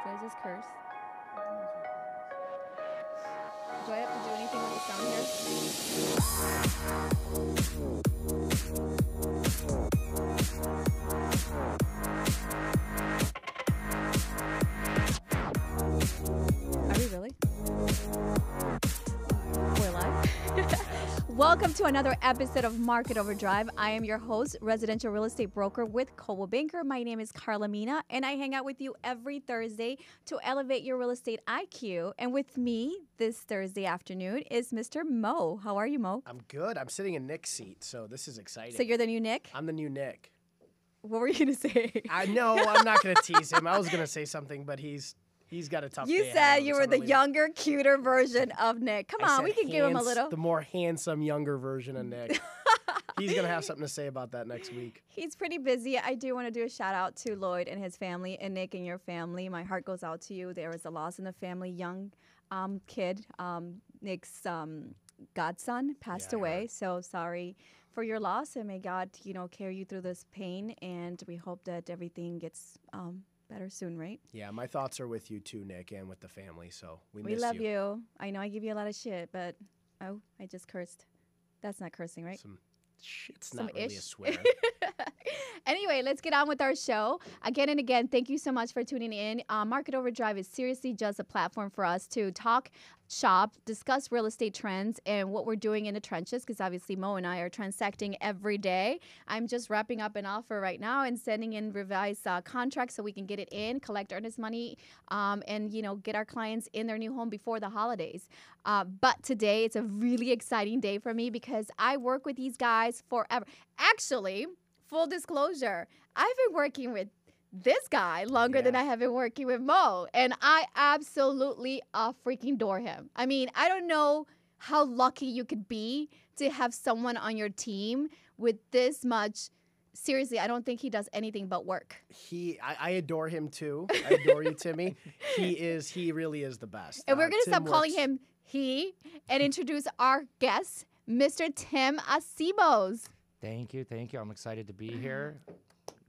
Did I just curse? Do I have to do anything with the sound here? Are we really? We're live. Welcome to another episode of Market Overdrive. I am your host, residential real estate broker with Coldwell Banker. My name is Karla Mina, and I hang out with you every Thursday to elevate your real estate IQ. And with me this Thursday afternoon is Mr. Mo. How are you, Mo? I'm good. I'm sitting in Nick's seat, so this is exciting. So you're the new Nick? I'm the new Nick. What were you going to say? I know. I'm not going to tease him. I was going to say something, but he's got a tough day. You said you were the younger, cuter version of Nick. Come on, we can give him a little. The more handsome, younger version of Nick. He's going to have something to say about that next week. He's pretty busy. I do want to do a shout out to Lloyd and his family and Nick and your family. My heart goes out to you. There was a loss in the family. Young kid, Nick's godson passed away. So sorry for your loss, and may God, carry you through this pain. And we hope that everything gets better soon, right? Yeah, my thoughts are with you too, Nick, and with the family. So we miss you. We love you. I know I give you a lot of shit, but I just cursed. That's not cursing, right? Shit's not really a swear. Anyway, let's get on with our show. Again and again, thank you so much for tuning in. Market Overdrive is seriously just a platform for us to talk, shop, discuss real estate trends and what we're doing in the trenches, because obviously Mo and I are transacting every day. I'm just wrapping up an offer right now and sending in revised contracts so we can get it in, collect earnest money, and get our clients in their new home before the holidays. But today it's a really exciting day for me because I work with these guys forever. Actually, full disclosure, I've been working with this guy longer than I have been working with Mo, and I absolutely freaking adore him. I mean, I don't know how lucky you could be to have someone on your team with this much. Seriously, I don't think he does anything but work. I adore him too. I adore you, Timmy. He really is the best. And we're going to stop calling him he and introduce our guest, Mr. Tim Asimos. Thank you. I'm excited to be here.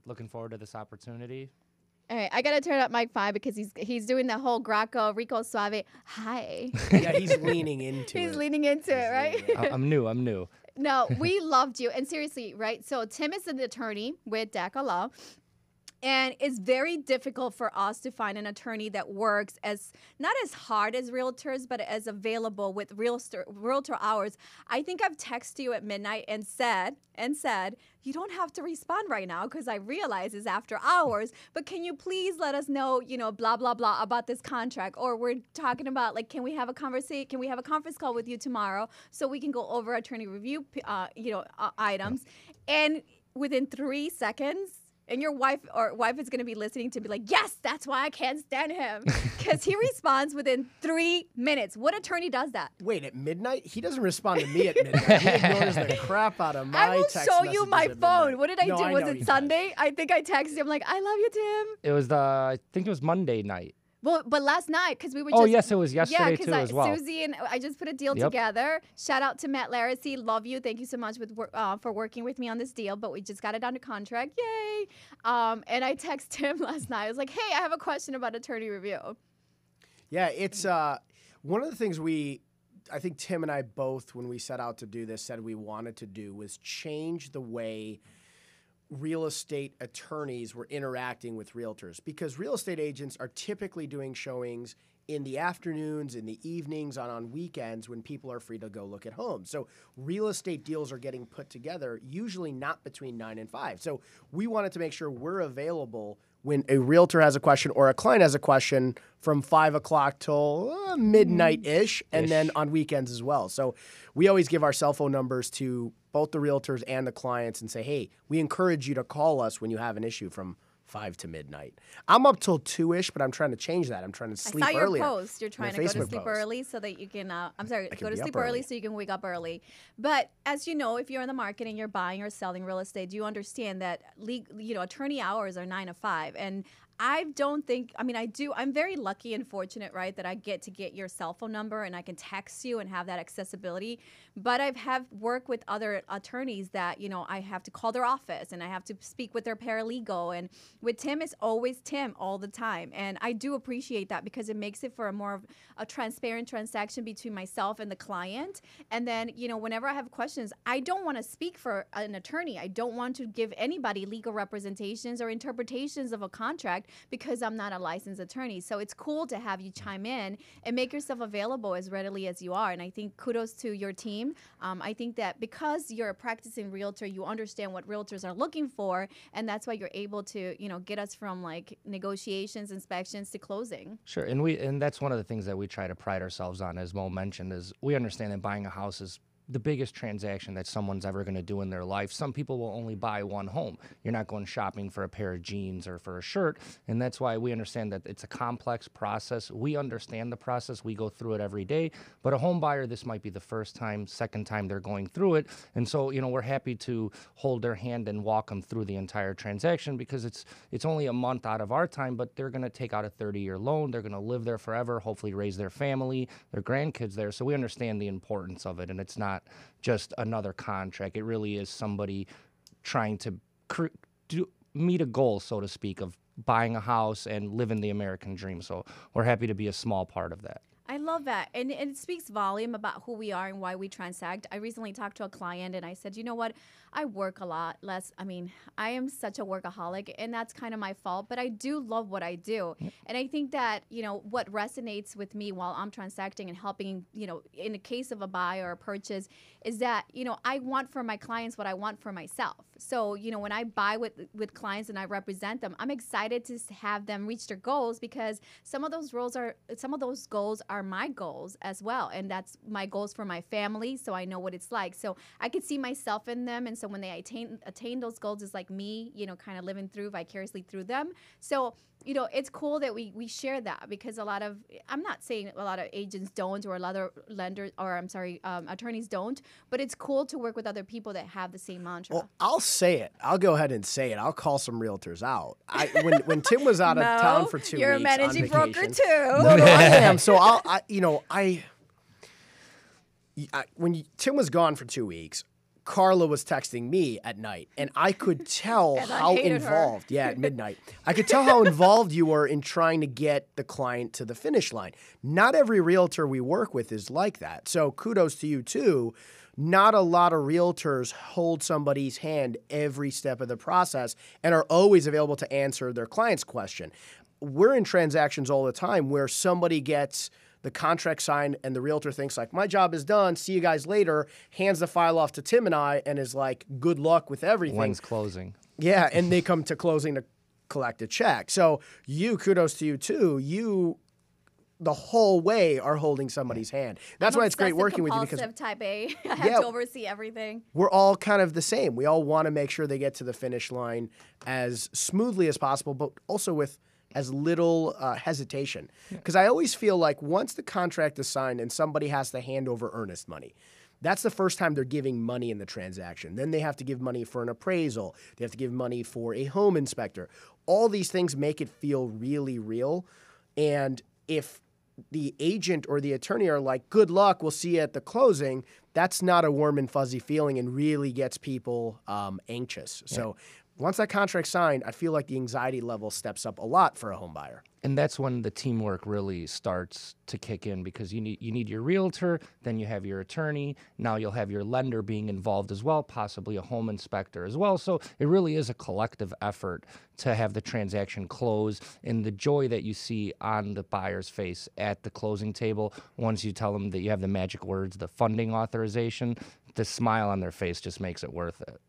Looking forward to this opportunity. All right, I got to turn up mic 5 because he's doing the whole Graco, Rico Suave. Hi. Yeah, he's leaning into it. He's leaning into it, right? I'm new. No, we loved you. And seriously, right? So Tim is an attorney with Dadkhah Law. And it's very difficult for us to find an attorney that works not as hard as realtors, but as available with realtor hours. I think I've texted you at midnight and said, you don't have to respond right now because I realize it's after hours, but can you please let us know, blah, blah, blah about this contract? Or we're talking about, can we have a conversation? Can we have a conference call with you tomorrow so we can go over attorney review, items? And within 3 seconds, and your wife is going to be listening to be like, yes, that's why I can't stand him. Because he responds within 3 minutes. What attorney does that? Wait, at midnight? He doesn't respond to me at midnight. He ignores the crap out of my text messages. I will show you my phone. Midnight. What did I do? Was it Sunday? I think I texted him like, I love you, Tim. It was I think it was Monday night. Well, but last night, because we were just... Oh, yes, it was yesterday, too, as well. Susie and I just put a deal together. Shout out to Matt Laracy. Love you. Thank you so much for working with me on this deal, but we just got it under contract. Yay! And I texted him last night. I was like, hey, I have a question about attorney review. Yeah, it's one of the things I think Tim and I both, when we set out to do this, said we wanted to do was change the way real estate attorneys were interacting with realtors, because real estate agents are typically doing showings in the afternoons, in the evenings, on weekends when people are free to go look at homes. So real estate deals are getting put together, usually not between 9 and 5. So we wanted to make sure we're available when a realtor has a question or a client has a question from 5 o'clock till midnight-ish, and then on weekends as well. So we always give our cell phone numbers to both the realtors and the clients and say, hey, we encourage you to call us when you have an issue from 5 to midnight. I'm up till 2-ish, but I'm trying to change that. I'm trying to sleep earlier. I saw your post. You're trying to go to sleep early so that you can, go to sleep early so you can wake up early. But as you know, if you're in the market and you're buying or selling real estate, you understand that attorney hours are 9 to 5. And I don't think, I mean, I do. I'm very lucky and fortunate, right, that I get to get your cell phone number and I can text you and have that accessibility. But I've have worked with other attorneys that, you know, I have to call their office and I have to speak with their paralegal. And with Tim, it's always Tim all the time. And I do appreciate that because it makes it for a more of a transparent transaction between myself and the client. And then, you know, whenever I have questions, I don't want to speak for an attorney. I don't want to give anybody legal representations or interpretations of a contract because I'm not a licensed attorney. So it's cool to have you chime in and make yourself available as readily as you are. And I think kudos to your team. I think that because you're a practicing realtor, you understand what realtors are looking for. And that's why you're able to, you know, get us from like negotiations, inspections to closing. Sure, and that's one of the things that we try to pride ourselves on, as Mo mentioned, is we understand that buying a house is the biggest transaction that someone's ever going to do in their life. Some people will only buy one home. You're not going shopping for a pair of jeans or for a shirt, and that's why we understand that it's a complex process. We understand the process. We go through it every day, but a home buyer, this might be the first time, second time they're going through it, and so, you know, we're happy to hold their hand and walk them through the entire transaction because it's only a month out of our time, but they're going to take out a 30-year loan. They're going to live there forever, hopefully raise their family, their grandkids there, so we understand the importance of it, and it's not just another contract. It really is somebody trying to meet a goal, so to speak, of buying a house and living the American dream. So we're happy to be a small part of that. I love that. And it speaks volume about who we are and why we transact. I recently talked to a client and I said, you know what? I work a lot less. I mean, I am such a workaholic and that's kind of my fault, but I do love what I do. Yep. And I think that, you know, what resonates with me while I'm transacting and helping, you know, in the case of a buy or a purchase is that, you know, I want for my clients what I want for myself. So, you know, when I buy with clients and I represent them, I'm excited to have them reach their goals because some of those goals are my goals as well. And that's my goals for my family. So I know what it's like. So I could see myself in them. And so when they attain those goals, it's like me, you know, kind of living through vicariously through them. So, you know, it's cool that we share that because I'm not saying a lot of agents don't or a lot of attorneys don't, but it's cool to work with other people that have the same mantra. Well, I'll say it. I'll go ahead and say it. I'll call some realtors out. When Tim was out of town for 2 weeks, you're a managing broker too. No, I am. So when Tim was gone for 2 weeks, Karla was texting me at night, and I could tell how involved. Yeah, at midnight. I could tell how involved you were in trying to get the client to the finish line. Not every realtor we work with is like that. So kudos to you, too. Not a lot of realtors hold somebody's hand every step of the process and are always available to answer their client's question. We're in transactions all the time where somebody gets the contract signed and the realtor thinks like, my job is done, see you guys later, hands the file off to Tim and I and is like, good luck with everything. When's closing? Yeah, and they come to closing to collect a check. So kudos to you too. You, the whole way, are holding somebody's hand. That's why it's great working with you because type A. I have to oversee everything. We're all kind of the same. We all want to make sure they get to the finish line as smoothly as possible, but also with as little hesitation. Because I always feel like once the contract is signed and somebody has to hand over earnest money, that's the first time they're giving money in the transaction. Then they have to give money for an appraisal. They have to give money for a home inspector. All these things make it feel really real. And if the agent or the attorney are like, good luck, we'll see you at the closing, that's not a warm and fuzzy feeling and really gets people anxious. Yeah. So once that contract's signed, I feel like the anxiety level steps up a lot for a home buyer. And that's when the teamwork really starts to kick in because you need your realtor, then you have your attorney, now you'll have your lender being involved as well, possibly a home inspector as well. So it really is a collective effort to have the transaction close, and the joy that you see on the buyer's face at the closing table once you tell them that you have the magic words, the funding authorization, the smile on their face just makes it worth it.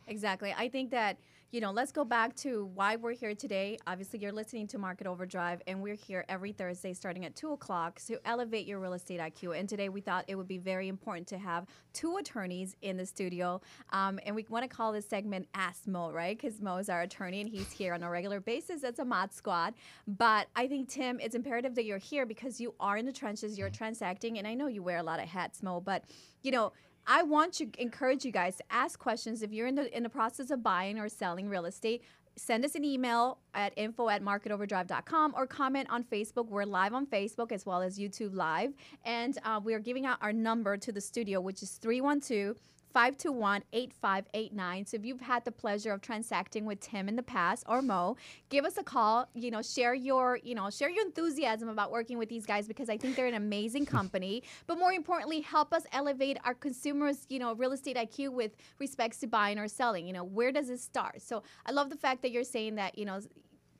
Exactly. I think that, you know, let's go back to why we're here today. Obviously, you're listening to Market Overdrive, and we're here every Thursday starting at 2 o'clock to elevate your real estate IQ. And today we thought it would be very important to have two attorneys in the studio. And we want to call this segment Ask Mo, right? Because Mo is our attorney, and he's here on a regular basis. That's a ModSquad. But I think, Tim, it's imperative that you're here because you are in the trenches, you're transacting, and I know you wear a lot of hats, Mo, but, you know, I want to encourage you guys to ask questions if you're in the process of buying or selling real estate. send us an email at info@marketoverdrive.com or comment on Facebook. We're live on Facebook as well as YouTube Live. And we are giving out our number to the studio, which is 312-521-8589. So if you've had the pleasure of transacting with Tim in the past or Mo, give us a call. Share your enthusiasm about working with these guys, because I think they're an amazing company. But more importantly, help us elevate our consumers, real estate IQ with respects to buying or selling. Where does it start? So I love the fact that you're saying that,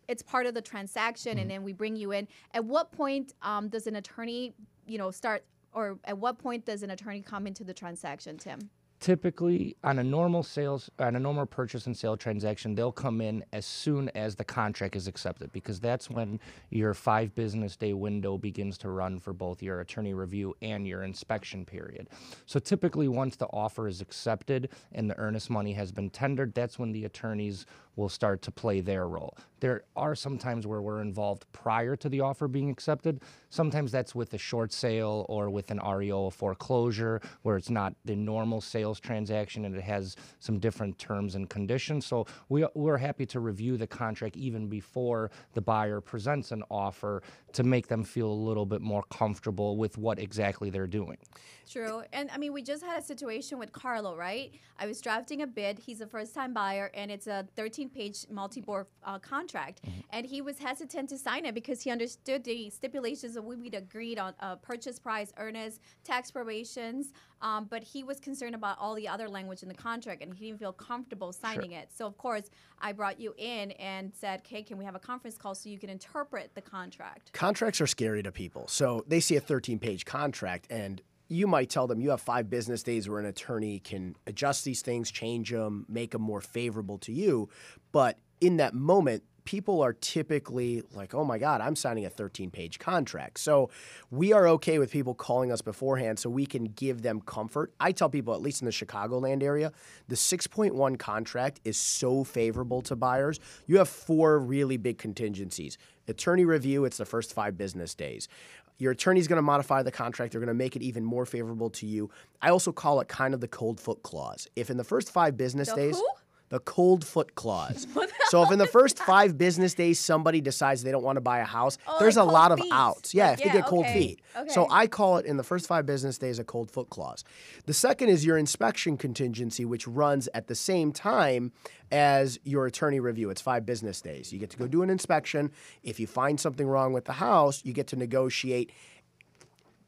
it's part of the transaction, and then we bring you in. At what point does an attorney, start, or at what point does an attorney come into the transaction, Tim? Typically, on a normal purchase and sale transaction, they'll come in as soon as the contract is accepted, because that's when your 5 business day window begins to run for both your attorney review and your inspection period. So typically, once the offer is accepted and the earnest money has been tendered, that's when the attorneys will start to play their role. There are some times where we're involved prior to the offer being accepted. Sometimes that's with a short sale or with an REO, a foreclosure, where it's not the normal sales transaction and it has some different terms and conditions. So we're happy to review the contract even before the buyer presents an offer to make them feel a little bit more comfortable with what exactly they're doing. True. And I mean, we just had a situation with Karla, right? I was drafting a bid. He's a first-time buyer, and it's a 13-page multi-board contract. And he was hesitant to sign it because he understood the stipulations of what we'd agreed on: purchase price, earnest, tax probations. But he was concerned about all the other language in the contract, and he didn't feel comfortable signing it. So, of course, I brought you in and said, okay, can we have a conference call so you can interpret the contract? Contracts are scary to people. So they see a 13-page contract, and you might tell them you have 5 business days where an attorney can adjust these things, change them, make them more favorable to you. But in that moment, people are typically like, oh my God, I'm signing a 13-page contract. So we are okay with people calling us beforehand so we can give them comfort. I tell people, at least in the Chicagoland area, the 6.1 contract is so favorable to buyers. You have 4 really big contingencies. Attorney review, it's the first 5 business days. Your attorney's going to modify the contract. They're going to make it even more favorable to you. I also call it kind of the cold foot clause. If in the first 5 business days... Who? The cold foot clause. So if in the first 5 business days somebody decides they don't want to buy a house, there's like a lot of feet. outs. Yeah, if they get cold feet. Okay. So I call it in the first 5 business days a cold foot clause. The second is your inspection contingency, which runs at the same time as your attorney review. It's 5 business days. You get to go do an inspection. If you find something wrong with the house, you get to negotiate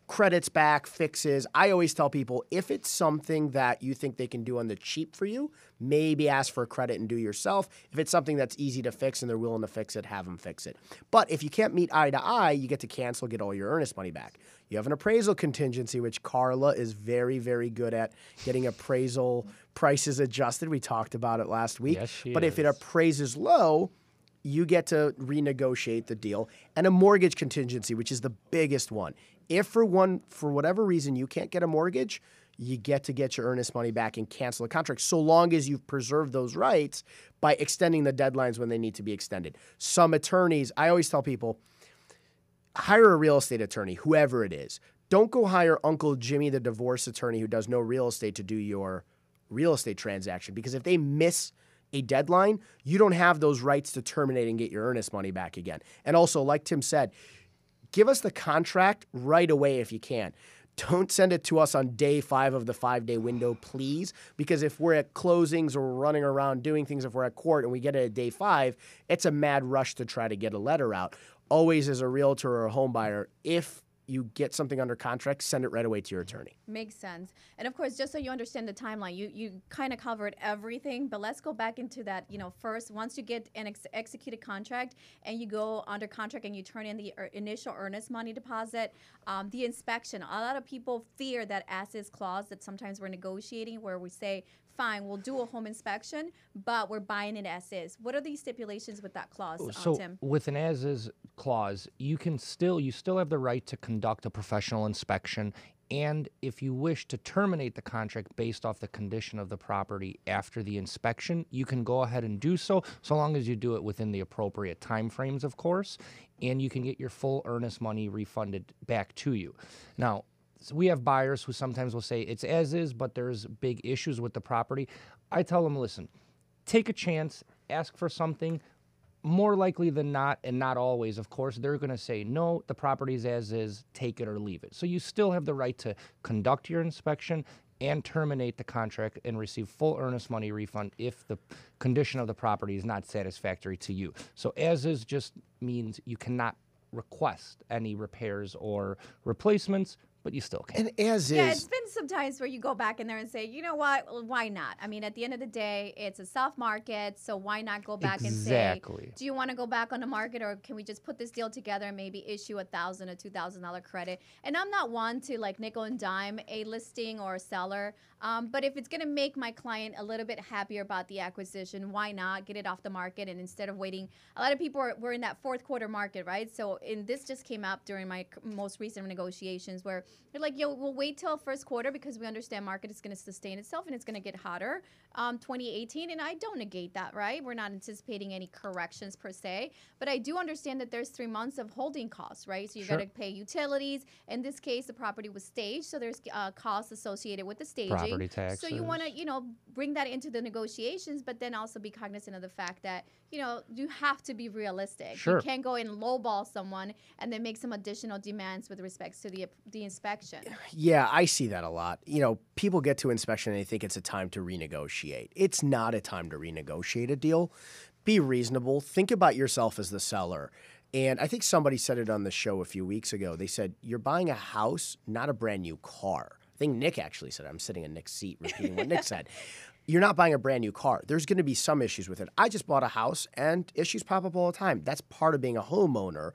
credits back, fixes. I always tell people, if it's something that you think they can do on the cheap for you, maybe ask for a credit and do yourself. If it's something that's easy to fix and they're willing to fix it, have them fix it. But if you can't meet eye to eye, you get to cancel, get all your earnest money back. You have an appraisal contingency, which Karla is very, very good at getting appraisal prices adjusted. We talked about it last week. Yes, she but is. if it appraises low, you get to renegotiate the deal. And a mortgage contingency, which is the biggest one. If for whatever reason you can't get a mortgage, you get to get your earnest money back and cancel the contract, so long as you've preserved those rights by extending the deadlines when they need to be extended. Some attorneys, I always tell people, hire a real estate attorney, whoever it is. Don't go hire Uncle Jimmy, the divorce attorney who does no real estate, to do your real estate transaction, because if they miss a deadline, you don't have those rights to terminate and get your earnest money back again. And also, like Tim said, give us the contract right away if you can. Don't send it to us on day 5 of the 5-day window, please, because if we're at closings or we're running around doing things, if we're at court and we get it at day 5, it's a mad rush to try to get a letter out. Always, as a realtor or a home buyer, if you get something under contract, send it right away to your attorney. Makes sense. And of course, just so you understand the timeline, you kind of covered everything, but let's go back into that, first, once you get an executed contract and you go under contract and you turn in the initial earnest money deposit, the inspection. A lot of people fear that as-is clause that sometimes we're negotiating, where we say, fine, we'll do a home inspection, but we're buying it as is. What are the stipulations with that clause, Tim? With an as-is clause, you still have the right to conduct a professional inspection, and if you wish to terminate the contract based off the condition of the property after the inspection, you can go ahead and do so long as you do it within the appropriate time frames, of course, and you can get your full earnest money refunded back to you. Now, so we have buyers who sometimes will say it's as is, but there's big issues with the property. I tell them, listen, take a chance, ask for something, more likely than not, and not always, of course, they're going to say, no, the property's as is, take it or leave it. So you still have the right to conduct your inspection and terminate the contract and receive full earnest money refund if the condition of the property is not satisfactory to you. So as is just means you cannot request any repairs or replacements, but you still can. And as Yeah, is, it's been some times where you go back in there and say, you know what, well, why not? I mean, at the end of the day, it's a soft market, so why not go back and say, do you want to go back on the market, or can we just put this deal together and maybe issue $1,000 or $2,000 credit? And I'm not one to like nickel and dime a listing or a seller, but if it's going to make my client a little bit happier about the acquisition, why not get it off the market? And instead of waiting, a lot of people were in that fourth quarter market, right? So this just came up during my most recent negotiations where they're like, yo, we'll wait till first quarter because we understand market is going to sustain itself and it's going to get hotter 2018. And I don't negate that, right? We're not anticipating any corrections per se, but I do understand that there's 3 months of holding costs, right? So you got to pay utilities. In this case, the property was staged, so there's costs associated with the staging. Property taxes. So you want to, bring that into the negotiations, but then also be cognizant of the fact that, you have to be realistic. Sure. You can't go and lowball someone and then make some additional demands with respect to the inspection. Yeah, I see that a lot. People get to inspection and they think it's a time to renegotiate. It's not a time to renegotiate a deal. Be reasonable. Think about yourself as the seller. And I think somebody said it on the show a few weeks ago. They said, you're buying a house, not a brand new car. I think Nick actually said it. I'm sitting in Nick's seat repeating what Nick said. You're not buying a brand new car. There's going to be some issues with it. I just bought a house and issues pop up all the time. That's part of being a homeowner.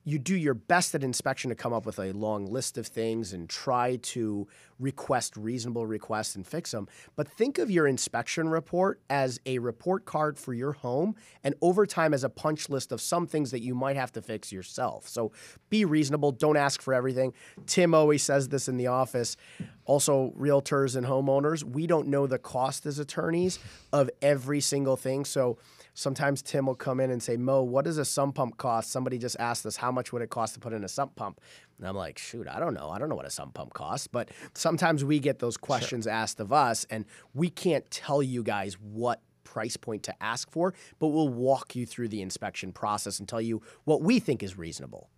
You do your best at inspection to come up with a long list of things and try to request reasonable requests and fix them. But think of your inspection report as a report card for your home and over time as a punch list of some things that you might have to fix yourself. So be reasonable. Don't ask for everything. Tim always says this in the office. Also, realtors and homeowners, we don't know the cost as attorneys of every single thing. So sometimes Tim will come in and say, Mo, what does a sump pump cost? Somebody just asked us, how much would it cost to put in a sump pump? And I'm like, shoot, I don't know. I don't know what a sump pump costs. But sometimes we get those questions asked of us, and we can't tell you guys what price point to ask for, but we'll walk you through the inspection process and tell you what we think is reasonable.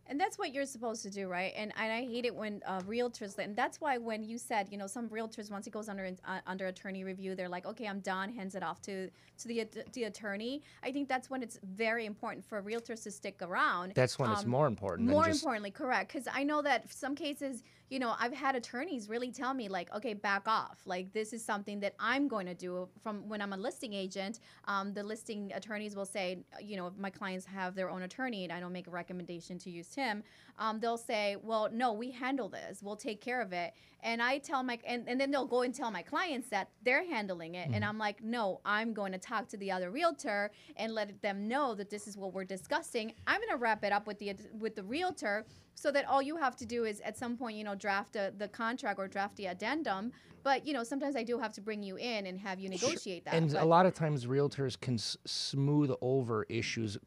And that's what you're supposed to do, right? And I hate it when realtors, and that's why when you said, some realtors, once it goes under attorney review, they're like, okay, I'm done, hands it off to the attorney. I think that's when it's very important for realtors to stick around. That's when it's more important. More importantly, correct. Because I know that some cases, I've had attorneys really tell me like, okay, back off. Like this is something that I'm going to do from when I'm a listing agent. The listing attorneys will say, if my clients have their own attorney and I don't make a recommendation to use him, they'll say, well, no, we handle this. We'll take care of it. And I tell and then they'll go and tell my clients that they're handling it. And I'm like, no, I'm going to talk to the other realtor and let them know that this is what we're discussing. I'm going to wrap it up with the realtor so that all you have to do is at some point, draft the contract or draft the addendum. But, sometimes I do have to bring you in and have you negotiate that. And a lot of times realtors can smooth over issues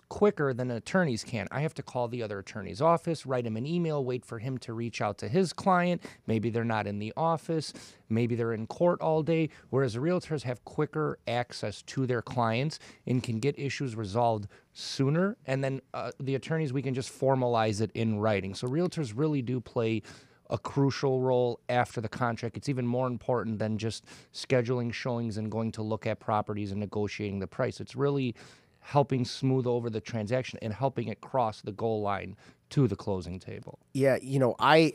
quicker than attorneys can. I have to call the other attorney's office, write him an email, wait for him to reach out to his client. Maybe they're not in the office. Maybe they're in court all day, whereas realtors have quicker access to their clients and can get issues resolved sooner. And then the attorneys, we can just formalize it in writing. So realtors really do play a crucial role after the contract. It's even more important than just scheduling showings and going to look at properties and negotiating the price. It's really helping smooth over the transaction and helping it cross the goal line to the closing table. Yeah, I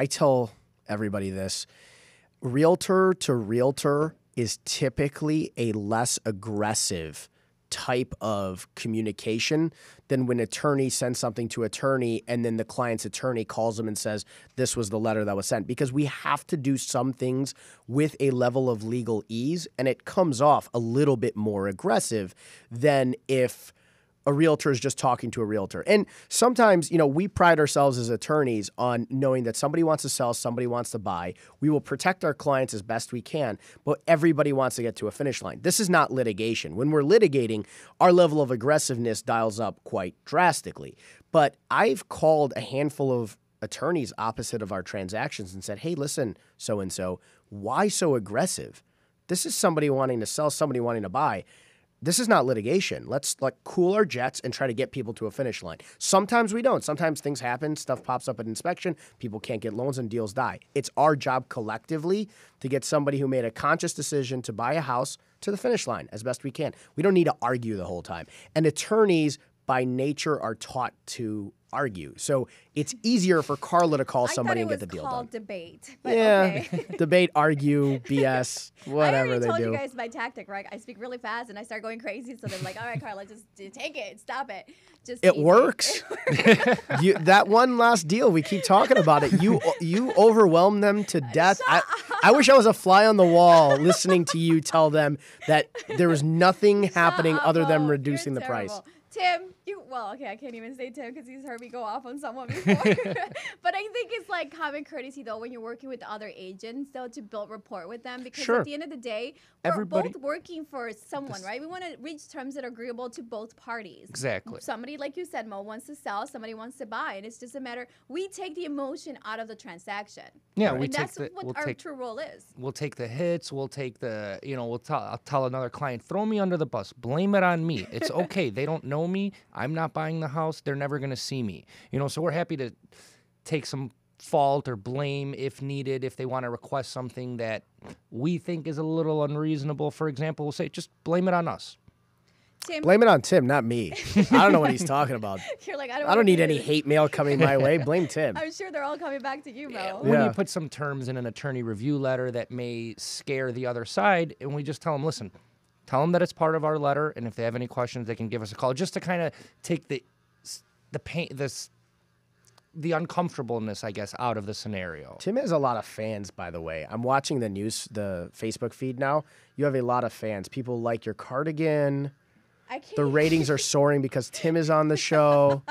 tell everybody this. Realtor to realtor is typically a less aggressive type of communication than when attorney sends something to attorney and then the client's attorney calls them and says, this was the letter that was sent. Because we have to do some things with a level of legal ease, and it comes off a little bit more aggressive than if a realtor is just talking to a realtor. And sometimes, we pride ourselves as attorneys on knowing that somebody wants to sell, somebody wants to buy. We will protect our clients as best we can, but everybody wants to get to a finish line. This is not litigation. When we're litigating, our level of aggressiveness dials up quite drastically. But I've called a handful of attorneys opposite of our transactions and said, hey, listen, so-and-so, why so aggressive? This is somebody wanting to sell, somebody wanting to buy. This is not litigation. Let's cool our jets and try to get people to a finish line. Sometimes we don't. Sometimes things happen. Stuff pops up at inspection. People can't get loans and deals die. It's our job collectively to get somebody who made a conscious decision to buy a house to the finish line as best we can. We don't need to argue the whole time. And attorneys by nature are taught to argue. So it's easier for Karla to call somebody and get the deal done. I thought it was called debate. But yeah, okay. Debate, argue, BS, whatever they do. I already told you guys my tactic, right? I speak really fast and I start going crazy. So they're like, all right, Karla, just take it. Stop it. Just it works. That one last deal, we keep talking about it. You overwhelmed them to death. I wish I was a fly on the wall listening to you tell them that there was nothing happening other than reducing the price. Tim, okay, I can't even say Tim because he's heard me go off on someone before. But I think it's like common courtesy, though, when you're working with other agents, though, to build rapport with them. Because at the end of the day, we're both working for someone, right? We want to reach terms that are agreeable to both parties. Exactly. Somebody, like you said, Mo, wants to sell, somebody wants to buy. And it's just a matter, we take the emotion out of the transaction. Yeah, and that's what our true role is. We'll take the hits. We'll take the, I'll tell another client, throw me under the bus. Blame it on me. It's okay. They don't know me. I'm not buying the house. They're never going to see me. So we're happy to take some fault or blame if needed. If they want to request something that we think is a little unreasonable, for example, we'll say, just blame it on us. Tim. Blame it on Tim, not me. I don't know what he's talking about. You're like, I don't need any hate mail coming my way. Blame Tim. I'm sure they're all coming back to you, Mo. Yeah. When you put some terms in an attorney review letter that may scare the other side, and we just tell them, listen, tell them that it's part of our letter, and if they have any questions, they can give us a call, just to kind of take the pain, the uncomfortableness, I guess, out of the scenario. Tim has a lot of fans, by the way. I'm watching the Facebook feed now. You have a lot of fans. People like your cardigan. The ratings are soaring because Tim is on the show.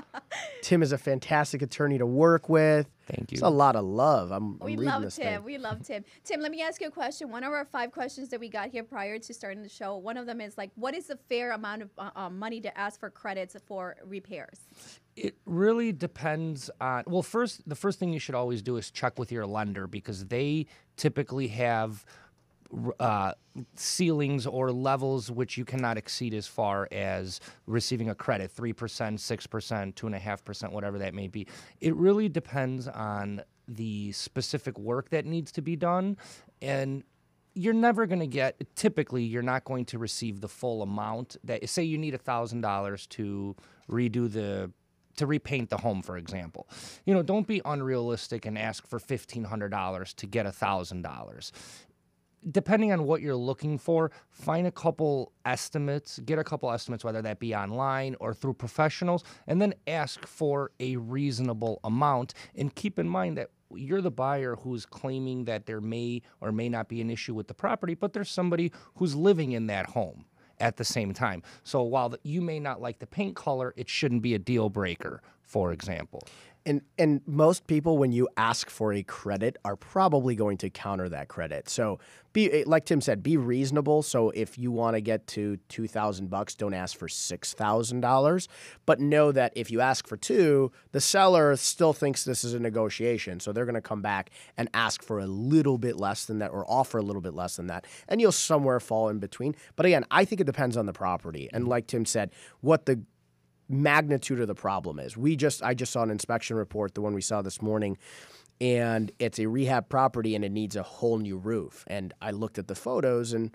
Tim is a fantastic attorney to work with. Thank you. It's a lot of love. I'm we reading love this Tim. thing. We love Tim. Tim, let me ask you a question. One of our 5 questions that we got here prior to starting the show, one of them is like, what is the fair amount of money to ask for credits for repairs? It really depends on, the first thing you should always do is check with your lender, because they typically have ceilings or levels which you cannot exceed as far as receiving a credit, 3%, 6%, 2.5%, whatever that may be. It really depends on the specific work that needs to be done, and you're never going to typically you're not going to receive the full amount. That, say you need $1,000 to to repaint the home, for example. Don't be unrealistic and ask for $1,500 to get $1,000. Depending on what you're looking for, find a couple estimates, whether that be online or through professionals, and then ask for a reasonable amount. And keep in mind that you're the buyer who's claiming that there may or may not be an issue with the property, but there's somebody who's living in that home at the same time. So while you may not like the paint color, it shouldn't be a deal breaker, for example. And most people, when you ask for a credit, are probably going to counter that credit. So like Tim said, be reasonable. So if you want to get to $2,000, don't ask for $6,000. But know that if you ask for $2,000, the seller still thinks this is a negotiation. So they're going to come back and ask for a little bit less than that, or offer a little bit less than that. And you'll somewhere fall in between. But again, I think it depends on the property. And like Tim said, what the magnitude of the problem is. I just saw an inspection report, the one we saw this morning, and it's a rehab property and it needs a whole new roof. And I looked at the photos and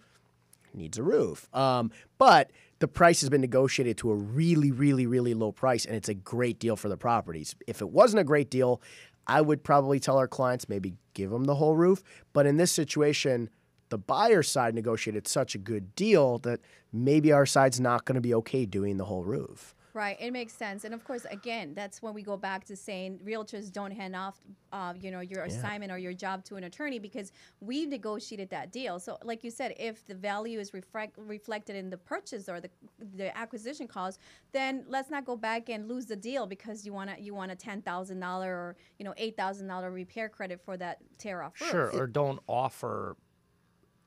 it needs a roof. But the price has been negotiated to a really, really, really low price, and it's a great deal for the properties. If it wasn't a great deal, I would probably tell our clients maybe give them the whole roof. But in this situation, the buyer side negotiated such a good deal that maybe our side's not going to be okay doing the whole roof. Right, it makes sense. And of course, again, that's when we go back to saying realtors don't hand off, your assignment or your job to an attorney, because we've negotiated that deal. So like you said, if the value is reflected in the purchase or the acquisition cost, then let's not go back and lose the deal because you want a $10,000 or $8,000 repair credit for that tear off roof. Sure, or don't offer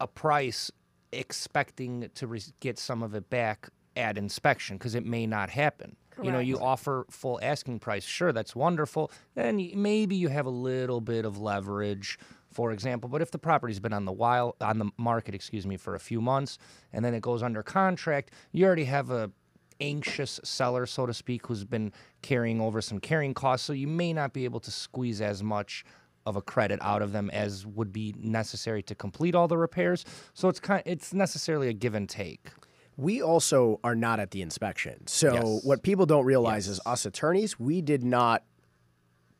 a price expecting to get some of it back at inspection, because it may not happen. Correct. You offer full asking price. Sure, that's wonderful. Then maybe you have a little bit of leverage for example. But if the property's been on the market, for a few months, and then it goes under contract, you already have a anxious seller, so to speak, who's been carrying over some carrying costs, so you may not be able to squeeze as much of a credit out of them as would be necessary to complete all the repairs. So it's necessarily a give and take. We also are not at the inspection. So Yes. what people don't realize Yes. is us attorneys, we did not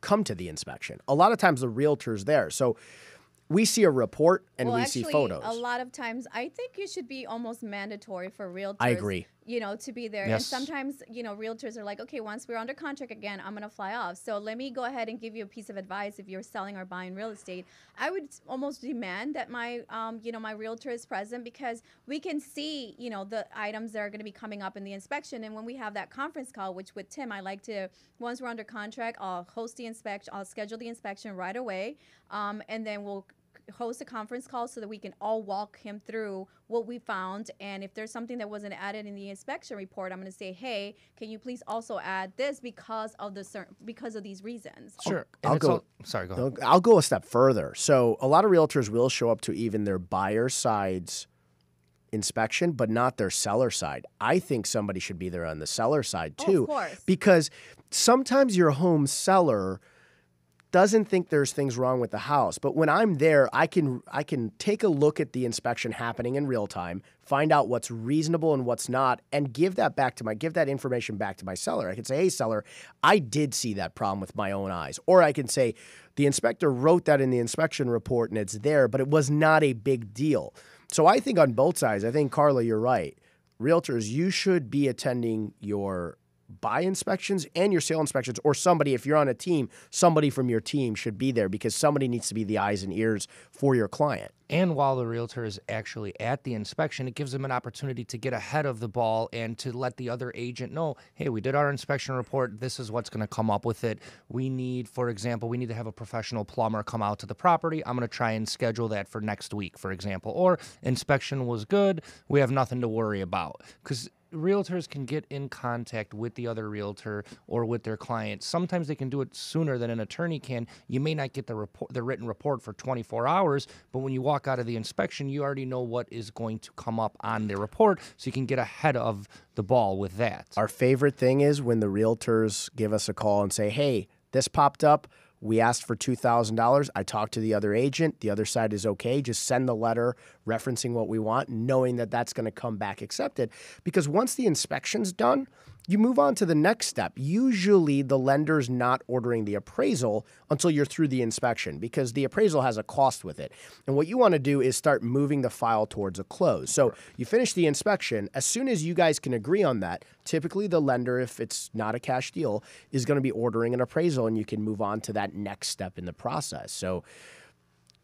come to the inspection. A lot of times the realtor's there. So we see a report and we see photos. A lot of times, I think it should be almost mandatory for realtors. I agree. To be there. Yes. And sometimes, realtors are like, okay, once we're under contract again, I'm going to fly off. So let me go ahead and give you a piece of advice. If you're selling or buying real estate, I would almost demand that my realtor is present, because we can see, the items that are going to be coming up in the inspection. And when we have that conference call, which with Tim, I like to, once we're under contract, I'll host the inspection, I'll schedule the inspection right away. And then we'll host a conference call so that we can all walk him through what we found. And if there's something that wasn't added in the inspection report, I'm going to say, hey, can you please also add this because of these reasons? Sure. Sorry, go ahead. I'll go a step further. So a lot of realtors will show up to even their buyer side's inspection, but not their seller side. I think somebody should be there on the seller side too. Of course. Because sometimes your home seller doesn't think there's things wrong with the house. But when I'm there, I can take a look at the inspection happening in real time, find out what's reasonable and what's not, and give that information back to my seller. I can say, hey, seller, I did see that problem with my own eyes. Or I can say, the inspector wrote that in the inspection report and it's there, but it was not a big deal. So I think on both sides, I think, Karla, you're right. Realtors, you should be attending your buy inspections and your sale inspections, or somebody, if you're on a team, somebody from your team should be there, because somebody needs to be the eyes and ears for your client. And while the realtor is actually at the inspection, it gives them an opportunity to get ahead of the ball and to let the other agent know, hey, we did our inspection report. This is what's going to come up with it. We need, for example, to have a professional plumber come out to the property. I'm going to try and schedule that for next week, for example. Or inspection was good. We have nothing to worry about. Because realtors can get in contact with the other realtor or with their client. Sometimes they can do it sooner than an attorney can. You may not get the written report for 24 hours, but when you walk out of the inspection, you already know what is going to come up on the report, so you can get ahead of the ball with that. Our favorite thing is when the realtors give us a call and say, hey, this popped up. We asked for $2,000. I talked to the other agent. The other side is okay. Just send the letter referencing what we want, knowing that that's going to come back accepted. Because once the inspection's done, you move on to the next step. Usually the lender's not ordering the appraisal until you're through the inspection, because the appraisal has a cost with it. And what you want to do is start moving the file towards a close. So you finish the inspection. As soon as you guys can agree on that, typically the lender, if it's not a cash deal, is going to be ordering an appraisal, and you can move on to that next step in the process. So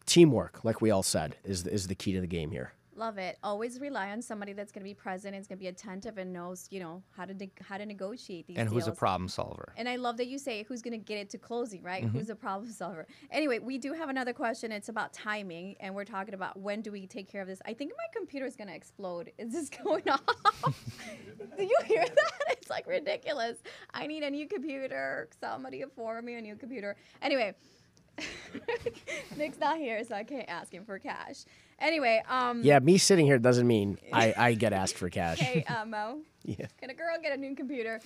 teamwork, like we all said, is the key to the game here. Love it. Always rely on somebody that's going to be present, is going to be attentive, and knows, how to negotiate these And deals. who's a problem solver. And I love that you say who's going to get it to closing, right? Who's a problem solver. Anyway, we do have another question. It's about timing, and we're talking about when do we take care of this. I think my computer is going to explode. Is this going off? Do you hear that? It's like ridiculous. I need a new computer. Somebody afford me a new computer. Anyway. Nick's not here, so I can't ask him for cash. Anyway, Yeah, me sitting here doesn't mean I get asked for cash. Hey, Mo. Yeah. Can a girl get a new computer?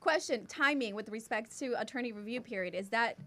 Question, timing with respect to attorney review period. Is that,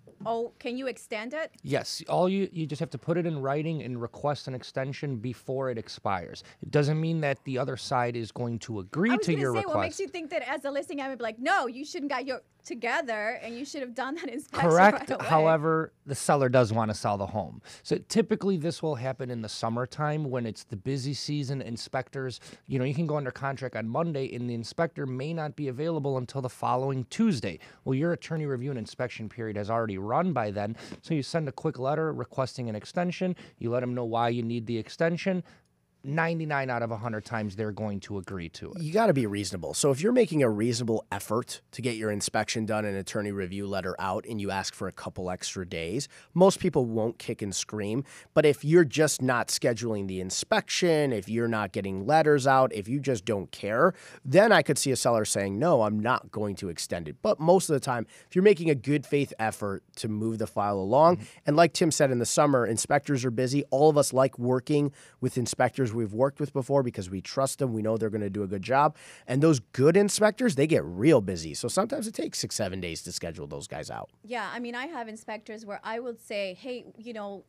can you extend it? Yes, all you just have to put it in writing and request an extension before it expires. It doesn't mean that the other side is going to agree to your request. What makes you think that as a listing, I would be like, no, you shouldn't got your together, and you should have done that inspection Correct. right away. However, the seller does want to sell the home. So typically this will happen in the summertime when it's the busy season. Inspectors, you can go under contract on Monday and the inspector may not be available until the following Tuesday. Well, your attorney review and inspection period has already run by then. So you send a quick letter requesting an extension. You let them know why you need the extension. 99 out of 100 times they're going to agree to it. You got to be reasonable. So if you're making a reasonable effort to get your inspection done and attorney review letter out and you ask for a couple extra days, most people won't kick and scream. But if you're just not scheduling the inspection, if you're not getting letters out, if you just don't care, then I could see a seller saying, no, I'm not going to extend it. But most of the time, if you're making a good faith effort to move the file along, and like Tim said, in the summer, inspectors are busy. All of us like working with inspectors we've worked with before because we trust them. We know they're going to do a good job. And those good inspectors, they get real busy. So sometimes it takes 6-7 days to schedule those guys out. Yeah, I mean, I have inspectors where I would say, hey, you know,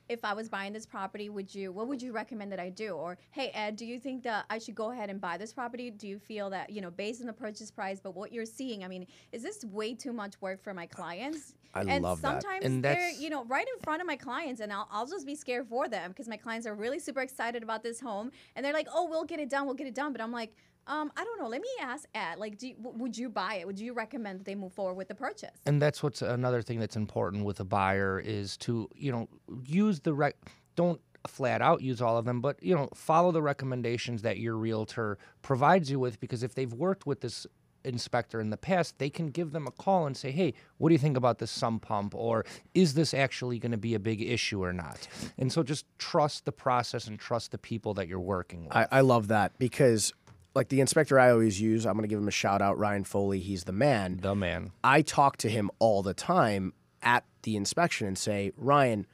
if I was buying this property, what would you recommend that I do? Or, hey, Ed, do you think that I should go ahead and buy this property? Do you feel that, you know, based on the purchase price, but what you're seeing, I mean, is this way too much work for my clients? I love that. And sometimes they're, you know, right in front of my clients, and I'll just be scared for them because my clients are really super excited about this home, and they're like, oh, we'll get it done. But I'm like, I don't know. Let me ask Ed, like, would you buy it? Would you recommend that they move forward with the purchase? And that's what's another thing that's important with a buyer is to, you know, use the don't flat out use all of them, but, you know, follow the recommendations that your realtor provides you with, because if they've worked with this inspector in the past, they can give them a call and say, hey, what do you think about this sump pump? Or is this actually going to be a big issue or not? And so just trust the process and trust the people that you're working with. I love that because like the inspector I always use, I'm going to give him a shout out, Ryan Foley. He's the man. The man. I talk to him all the time at the inspection and say, Ryan,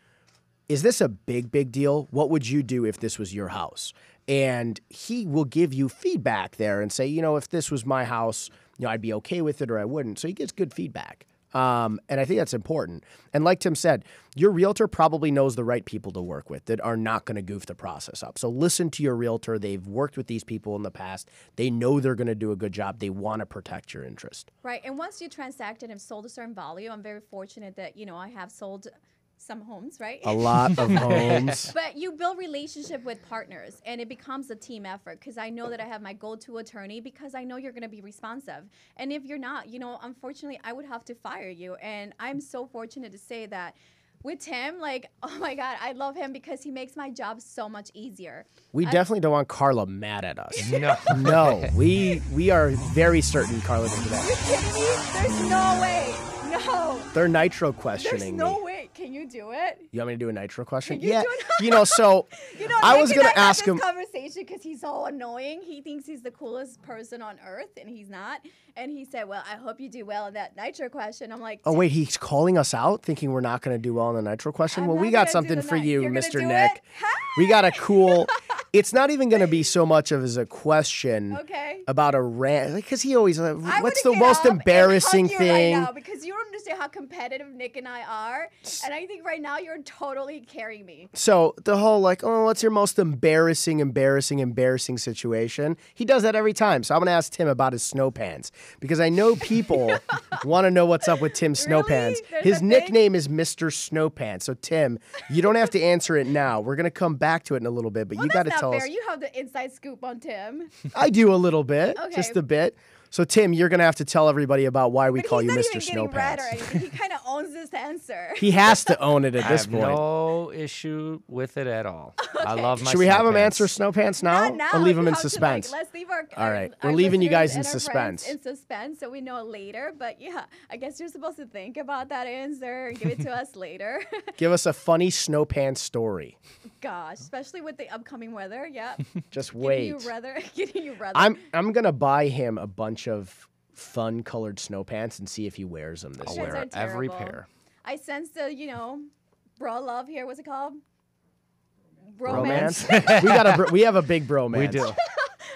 is this a big deal? What would you do if this was your house? And he will give you feedback there and say, you know, if this was my house, you know, I'd be okay with it or I wouldn't. So he gets good feedback. And I think that's important. And like Tim said, your realtor probably knows the right people to work with that are not going to goof the process up. So listen to your realtor. They've worked with these people in the past. They know they're going to do a good job. They want to protect your interest. Right. And once you transact and have sold a certain value, I'm very fortunate that, you know, I have sold some homes, right? A lot of homes. But you build relationship with partners, and it becomes a team effort because I know that I have my go-to attorney because I know you're going to be responsive. And if you're not, you know, unfortunately, I would have to fire you. And I'm so fortunate to say that with Tim, like, oh my God, I love him because he makes my job so much easier. We definitely don't want Karla mad at us. No. No, we are very certain Karla did that. Are you kidding me? There's no way. No. They're nitro questioning There's no me. way. Can you do it? You want me to do a nitro question? Can you Yeah. do it? You know, so You know, I Nick was and going to had ask this him. conversation because he's so annoying. He thinks he's the coolest person on earth, and he's not. And he said, well, I hope you do well in that nitro question. I'm like, Oh, wait, he's calling us out thinking we're not going to do well in the nitro question? I'm well, not we got gonna do something the for nit- you, You're gonna Mr. do Nick. it? We got a cool, it's not even going to be so much of as a question Okay. about a rant. Because he always, I what's wanna the get most up and embarrassing hug you thing? right now because you don't understand how competitive Nick and I are. And I think right now you're totally carrying me. So the whole like, oh, what's your most embarrassing situation? He does that every time. So I'm going to ask Tim about his snow pants because I know people want to know what's up with Tim's snow Really? pants. There's His a thing? nickname is Mr. Snowpants. So Tim, you don't have to answer it now. We're going to come back to it in a little bit, but Well, you got to that's tell not us. fair. You have the inside scoop on Tim. I do a little bit, Okay. just a bit. So Tim, you're going to have to tell everybody about why we But call he's you not Mr. even getting red or Snowpants. anything. He kind of owns this answer. He has to own it at I this have point. no issue with it at all. I love my Should we have him Snowpants. answer Snowpants now, Not now. or leave him You in have to, suspense? let's leave our All right. our We're leaving you listeners guys in and our friends suspense. in suspense, so we know later. But yeah, I guess you're supposed to think about that answer and give it to us later. Give us a funny Snowpants story. Gosh, especially with the upcoming weather. Yeah. Just wait. Getting you weather. I'm gonna buy him a bunch of fun colored snow pants and see if he wears them this I'll Shirts year. wear are every terrible. pair. I sense the, bro love here. What's it called? Bromance. we have a big bromance. We do.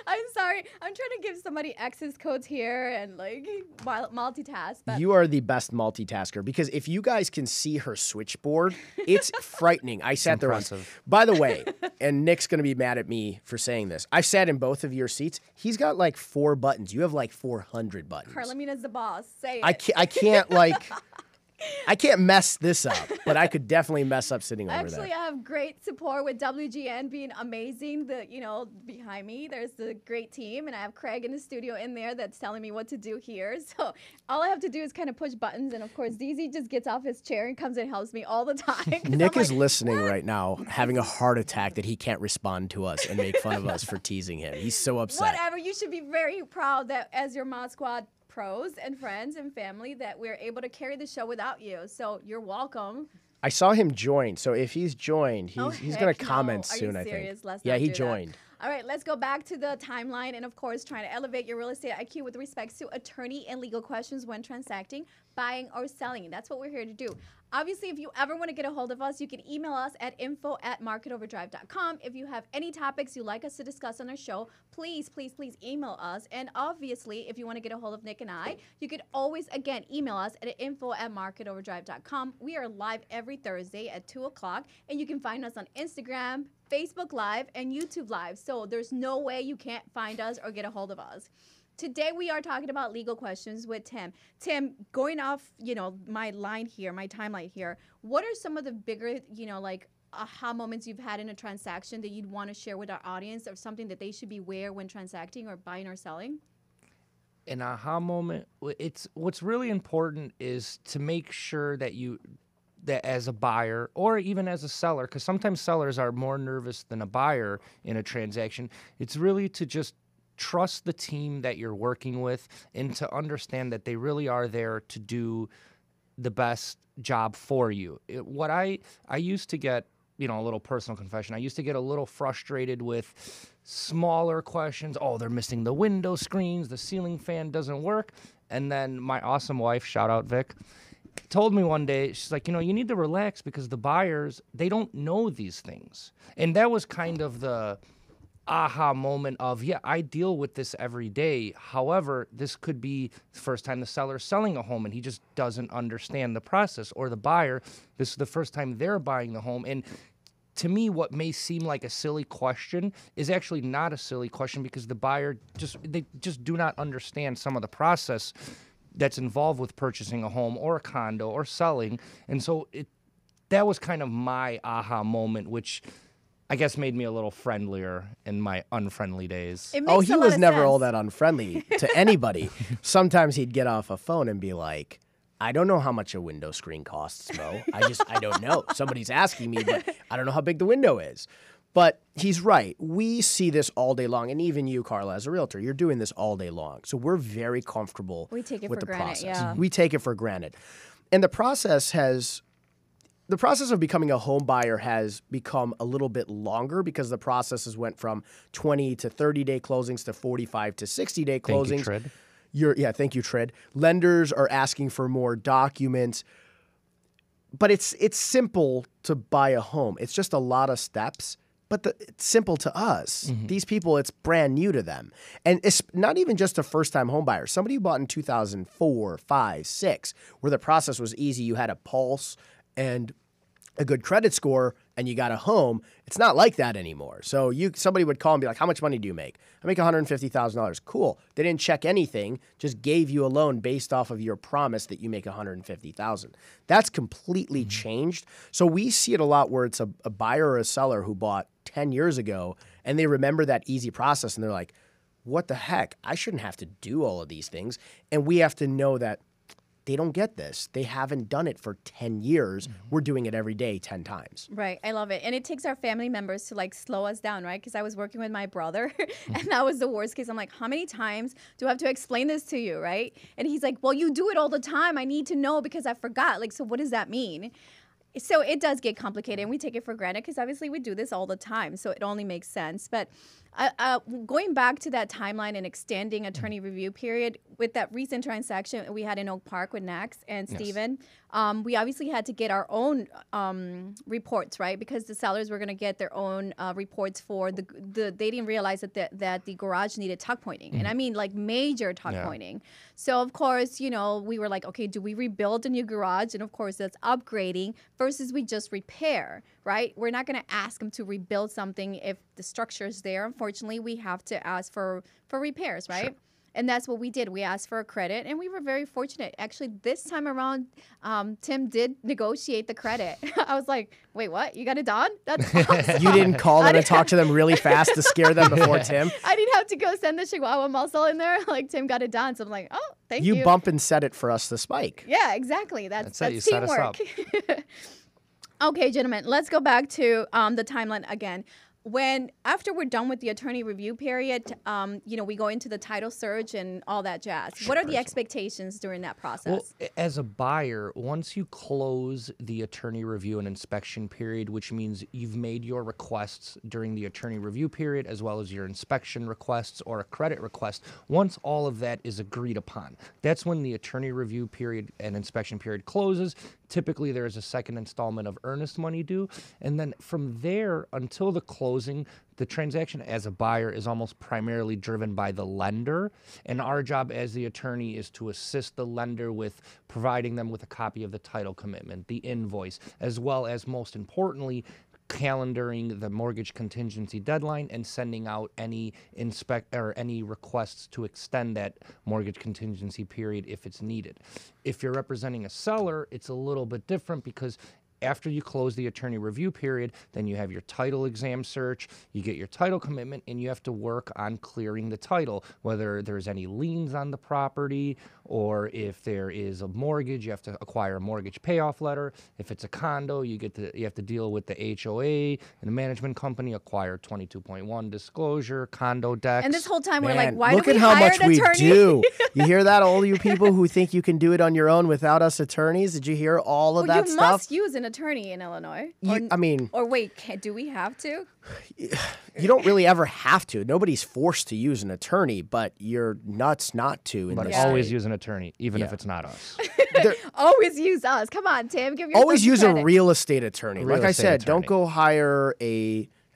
I'm sorry. I'm trying to give somebody access codes here and like multitask. But You are the best multitasker because if you guys can see her switchboard, it's frightening. I sat there once. impressive. By the way, and Nick's gonna be mad at me for saying this. I sat in both of your seats. He's got like 4 buttons. You have like 400 buttons. Karla Mina's the boss. Say it. I can't like. I can't mess this up, but I could definitely mess up sitting over Actually, there. I have great support with WGN being amazing. Behind me, there's the great team, and I have Craig in the studio in there that's telling me what to do here. So all I have to do is kind of push buttons, and of course, DZ just gets off his chair and comes and helps me all the time. Nick is listening right now, having a heart attack that he can't respond to us and make fun of us for teasing him. He's so upset. Whatever. You should be very proud that as your ModSquad pros and friends and family that we're able to carry the show without you. So you're welcome. I saw him join, so if he's joined, he's going to comment no. soon, Are you I serious? think. Let's Yeah, not he do that. joined. All right, let's go back to the timeline and, of course, trying to elevate your real estate IQ with respect to attorney and legal questions when transacting, buying, or selling. That's what we're here to do. Obviously, if you ever want to get a hold of us, you can email us at info@marketoverdrive.com. If you have any topics you'd like us to discuss on our show, please, please, please email us. And obviously, if you want to get a hold of Nick and I, you could always, again, email us at info@marketoverdrive.com. We are live every Thursday at 2 o'clock, and you can find us on Instagram, Facebook Live, and YouTube Live. So there's no way you can't find us or get a hold of us. Today we are talking about legal questions with Tim. Tim, going off, my line here, my timeline here, what are some of the bigger, aha moments you've had in a transaction that you'd want to share with our audience, or something that they should be aware when transacting or buying or selling? An aha moment, what's really important is to make sure that that as a buyer or even as a seller, because sometimes sellers are more nervous than a buyer in a transaction, it's really to just trust the team that you're working with and to understand that they really are there to do the best job for you. What I used to get, a little personal confession, I used to get a little frustrated with smaller questions. Oh, they're missing the window screens, the ceiling fan doesn't work. And then my awesome wife, shout out Vic, told me one day, she's like, you need to relax because the buyers, they don't know these things. And that was kind of the aha moment of, yeah, I deal with this every day. However, this could be the first time the seller's selling a home and he just doesn't understand the process, or the buyer, this is the first time they're buying the home. And to me, what may seem like a silly question is actually not a silly question, because the buyer they just do not understand some of the process that's involved with purchasing a home or a condo or selling. And so that was kind of my aha moment, which I guess made me a little friendlier in my unfriendly days. It makes He a lot was of never sense. all that unfriendly to anybody. Sometimes he'd get off a phone and be like, I don't know how much a window screen costs, Mo. I don't know. Somebody's asking me, but I don't know how big the window is. But he's right. We see this all day long. And even you, Karla, as a realtor, you're doing this all day long. So we're very comfortable We take it with for the granted, process. yeah. We take it for granted. And the process of becoming a home buyer has become a little bit longer, because the processes went from 20 to 30-day closings to 45 to 60-day closings. Thank you, Trid. Thank you, Trid. Lenders are asking for more documents. But it's simple to buy a home. It's just a lot of steps, but it's simple to us. Mm-hmm. These people, it's brand new to them. And it's not even just a first-time home buyer. Somebody who bought in 2004, 5, 6, where the process was easy. You had a pulse and a good credit score and you got a home. It's not like that anymore. So somebody would call and be like, how much money do you make? I make $150,000. Cool. They didn't check anything, just gave you a loan based off of your promise that you make $150,000. That's completely changed. So we see it a lot where it's a buyer or a seller who bought 10 years ago and they remember that easy process and they're like, what the heck? I shouldn't have to do all of these things. And we have to know that they don't get this. They haven't done it for 10 years. We're doing it every day 10 times. Right. I love it. And it takes our family members to slow us down, right? Because I was working with my brother and that was the worst case. I'm like, how many times do I have to explain this to you, right? And he's like, well, you do it all the time. I need to know because I forgot. So what does that mean? So it does get complicated and we take it for granted because obviously we do this all the time. So it only makes sense. But going back to that timeline and extending attorney review period, with that recent transaction we had in Oak Park with Nax and Steven, we obviously had to get our own reports, right? Because the sellers were going to get their own reports for they didn't realize that the garage needed tuck pointing. And I mean major tuck pointing. So of course, we were like, okay, do we rebuild a new garage? And of course that's upgrading versus we just repair, right? We're not going to ask them to rebuild something if the structure is there. Unfortunately, we have to ask for repairs, right? Sure. And that's what we did. We asked for a credit, and we were very fortunate. Actually, this time around, Tim did negotiate the credit. I was like, wait, what? You got it done? That's awesome. You didn't call them and talk to them really fast to scare them before Tim? I didn't have to go send the Chihuahua muscle in there. Like, Tim got it done. So I'm like, oh, thank you. You bump and set it for us to spike. Yeah, exactly. That's it. You set us teamwork. Okay, gentlemen, let's go back to the timeline again. After we're done with the attorney review period, we go into the title search and all that jazz. What are the expectations during that process? Well, as a buyer, once you close the attorney review and inspection period, which means you've made your requests during the attorney review period, as well as your inspection requests or a credit request, once all of that is agreed upon, that's when the attorney review period and inspection period closes. Typically, there is a second installment of earnest money due. And then from there until the closing, the transaction as a buyer is almost primarily driven by the lender. And our job as the attorney is to assist the lender with providing them with a copy of the title commitment, the invoice, as well as, most importantly, calendaring the mortgage contingency deadline and sending out any requests to extend that mortgage contingency period if it's needed. If you're representing a seller, it's a little bit different because after you close the attorney review period, then you have your title exam search, you get your title commitment, and you have to work on clearing the title, whether there's any liens on the property or if there is a mortgage, you have to acquire a mortgage payoff letter. If it's a condo, you have to deal with the HOA and the management company, acquire 22.1 disclosure, condo decks. And this whole time we're like, why look do we at how hire much an we attorney? do. You hear that, all you people who think you can do it on your own without us attorneys? Did you hear all of that you stuff? must use an attorney in Illinois. Or wait, do we have to? You don't really ever have to. Nobody's forced to use an attorney, but you're nuts not to. But always use an attorney, even if it's not us. Always use us. Come on, Tim. Give yourself Always use credit. a real estate attorney. Like I said, attorney. don't go hire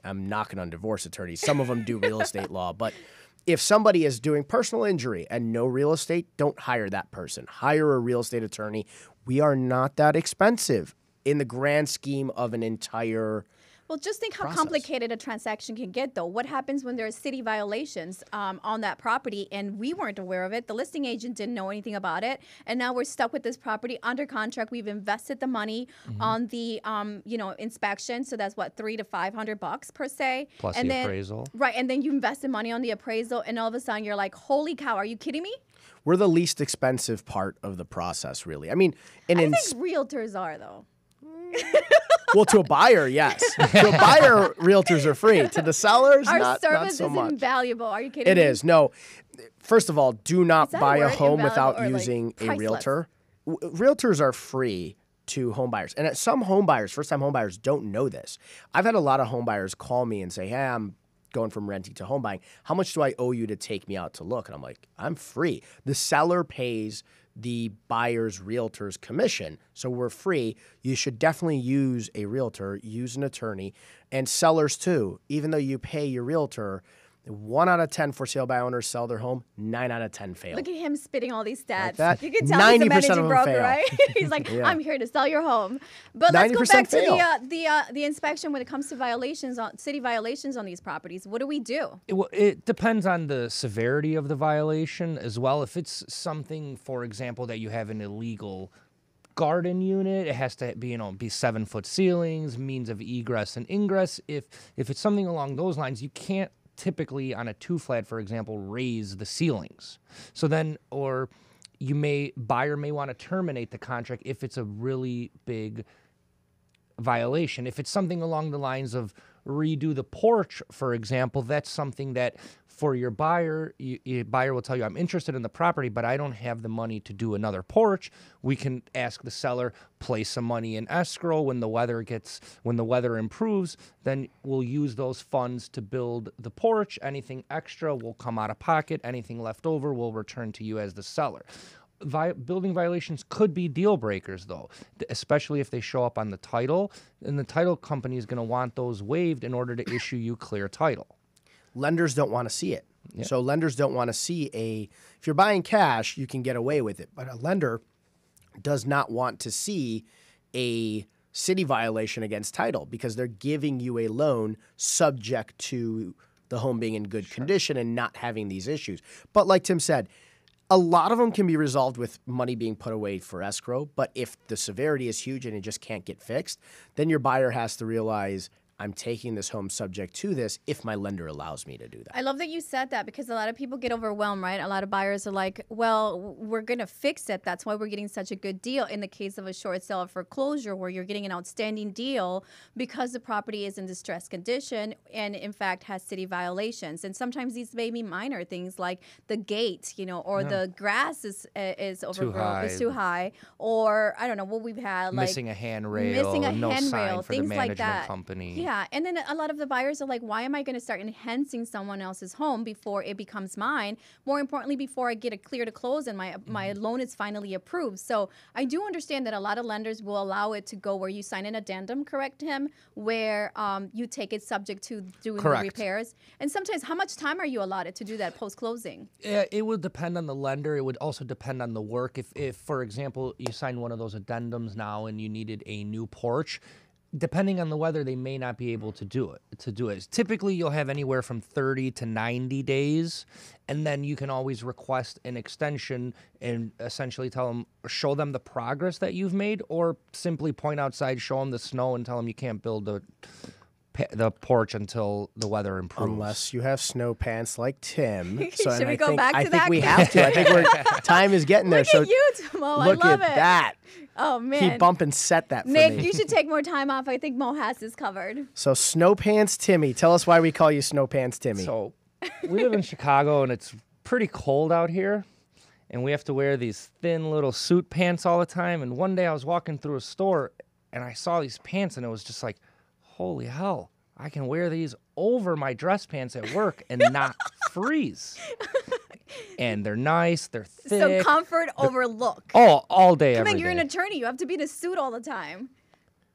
I'm knocking on divorce attorneys. Some of them do real estate law, but if somebody is doing personal injury and no real estate, don't hire that person. Hire a real estate attorney. We are not that expensive in the grand scheme of an entire Well, just think how process. complicated a transaction can get, though. What happens when there are city violations on that property and we weren't aware of it? The listing agent didn't know anything about it, and now we're stuck with this property under contract. We've invested the money on the inspection, so that's what $300 to $500 per se, Plus and the then, appraisal. right? And then you invested money on the appraisal, and all of a sudden you're like, "Holy cow! Are you kidding me?" We're the least expensive part of the process, really. I mean, I think realtors are though. well, to a buyer, yes. To a buyer, realtors are free. To the sellers, Our not service so is much. invaluable. Are you kidding It me? is. No. First of all, do not that a buy a word, home without invaluable, or, like, using a priceless? realtor. Realtors are free to home buyers. And some home buyers, first-time home buyers, don't know this. I've had a lot of home buyers call me and say, hey, I'm going from renting to home buying. How much do I owe you to take me out to look? And I'm like, I'm free. The seller pays the buyer's realtor's commission. So we're free. You should definitely use a realtor, use an attorney, and sellers too. Even though you pay your realtor, 1 out of 10 for sale by owners sell their home, 9 out of 10 fail. Look at him spitting all these stats. that, You can tell he's a 90% managing of them broker, fail. right? He's like, Yeah. I'm here to sell your home. But let's go 90% back to fail. the inspection when it comes to violations on city violations on these properties. What do we do? It depends on the severity of the violation as well. If it's something, for example, that you have an illegal garden unit, it has to be 7-foot ceilings, means of egress and ingress. If it's something along those lines, you can't typically on a 2-flat, for example, raise the ceilings. So then, or buyer may want to terminate the contract if it's a really big violation. If it's something along the lines of redo the porch, for example, that's something that for your buyer, your buyer will tell you, I'm interested in the property, but I don't have the money to do another porch. We can ask the seller, place some money in escrow. When the weather improves, then we'll use those funds to build the porch. Anything extra will come out of pocket. Anything left over will return to you as the seller. Building violations could be deal breakers, though, especially if they show up on the title, and the title company is going to want those waived in order to issue you clear title. Lenders don't want to see it. Yeah. So lenders don't want to see if you're buying cash, you can get away with it. But a lender does not want to see a city violation against title because they're giving you a loan subject to the home being in good condition and not having these issues. But like Tim said, a lot of them can be resolved with money being put away for escrow. But if the severity is huge and it just can't get fixed, then your buyer has to realize, I'm taking this home subject to this if my lender allows me to do that. I love that you said that, because a lot of people get overwhelmed, right? A lot of buyers are like, well, we're going to fix it. That's why we're getting such a good deal. In the case of a short sale or foreclosure, where you're getting an outstanding deal because the property is in distressed condition and, in fact, has city violations. And sometimes these may be minor things like the gate, or the grass is overgrown, is too high, or I don't know what we've had, like missing a handrail, no sign for the things management like that. company. Yeah, and then a lot of the buyers are like, why am I going to start enhancing someone else's home before it becomes mine? More importantly, before I get a clear to close and my loan is finally approved. So I do understand that a lot of lenders will allow it to go where you sign an addendum, correct, Tim, where you take it subject to doing the repairs. And sometimes, how much time are you allotted to do that post-closing? It would depend on the lender. It would also depend on the work. If for example, you signed one of those addendums now and you needed a new porch, depending on the weather, they may not be able to do it. Typically, you'll have anywhere from 30 to 90 days, and then you can always request an extension and essentially show them the progress that you've made, or simply point outside, show them the snow, and tell them you can't build the porch until the weather improves. Unless you have snow pants like Tim. So, Should we go back to that? I think we have to. I think time is getting there. Look at you, Mo. I love it. Look at that. Oh, man. Keep bump and set that for Nick, me. you should take more time off. I think Mo has this covered. So Snowpants Timmy. Tell us why we call you Snowpants Timmy. So we live in Chicago, and it's pretty cold out here, and we have to wear these thin little suit pants all the time. And one day I was walking through a store, and I saw these pants, and it was just like, holy hell, I can wear these over my dress pants at work and not freeze. And they're nice, they're thick. So comfort over look. Oh, all day, every Come on, you're day. an attorney. You have to be in a suit all the time.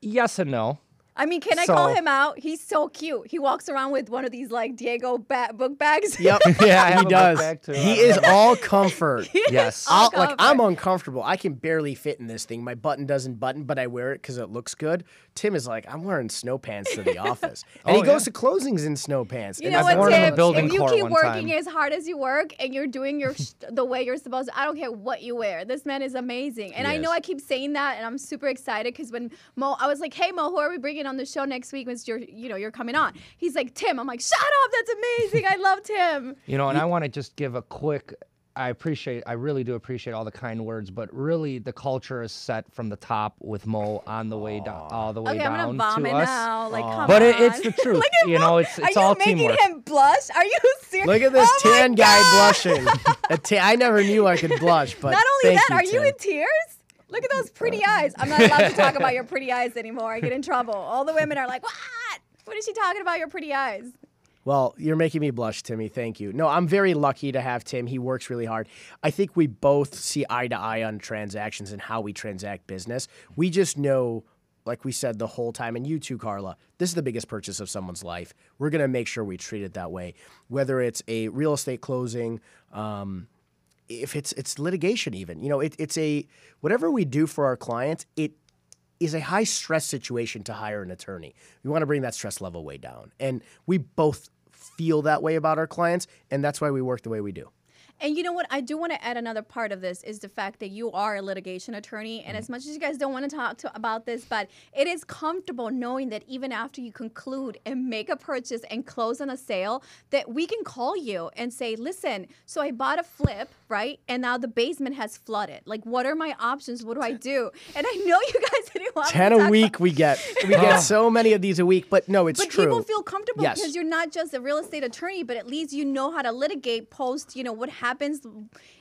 Yes and no. I mean, can I call him out? He's so cute. He walks around with one of these like Diego book bags. Yep. Yeah, he does. He is all comfort. Yes. I'm uncomfortable. I can barely fit in this thing. My button doesn't button, but I wear it because it looks good. Tim is like, I'm wearing snow pants to the office. And he goes to closings in snow pants. You know what, Tim? If you keep working as hard as you work and you're doing your the way you're supposed to, I don't care what you wear. This man is amazing. And I know I keep saying that, and I'm super excited because when Mo, I was like, hey, Mo, who are we bringing on the show next week when you're coming on? He's like, Tim. I'm like, shut up. That's amazing. I love Tim. And I want to just give a quick, I really do appreciate all the kind words, but really the culture is set from the top with Mo on the way down, all the way down to us. I'm gonna vomit now. Like, come but on. It's the truth. It's all teamwork. Are you making him blush? Are you serious? Look at this tan guy blushing. I never knew I could blush, but not only that, are you Tim. in tears? Look at those pretty eyes. I'm not allowed to talk about your pretty eyes anymore. I get in trouble. All the women are like, what? What is she talking about, your pretty eyes? Well, you're making me blush, Timmy. Thank you. No, I'm very lucky to have Tim. He works really hard. I think we both see eye to eye on transactions and how we transact business. We just know, like we said the whole time, and you too, Karla, this is the biggest purchase of someone's life. We're going to make sure we treat it that way. Whether it's a real estate closing, if it's litigation even. It's whatever we do for our clients, it is a high stress situation to hire an attorney. We want to bring that stress level way down. And we both feel that way about our clients, and that's why we work the way we do. And you know what? I do want to add another part of this is the fact that you are a litigation attorney. And as much as you guys don't want to talk about this, but it is comfortable knowing that even after you conclude and make a purchase and close on a sale, that we can call you and say, listen, so I bought a flip, right? And now the basement has flooded. Like, what are my options? What do I do? And I know you guys didn't want 10 a week we get. We get so many of these a week, but no, it's true. But people feel comfortable because you're not just a real estate attorney, but at least you know how to litigate post, what happens.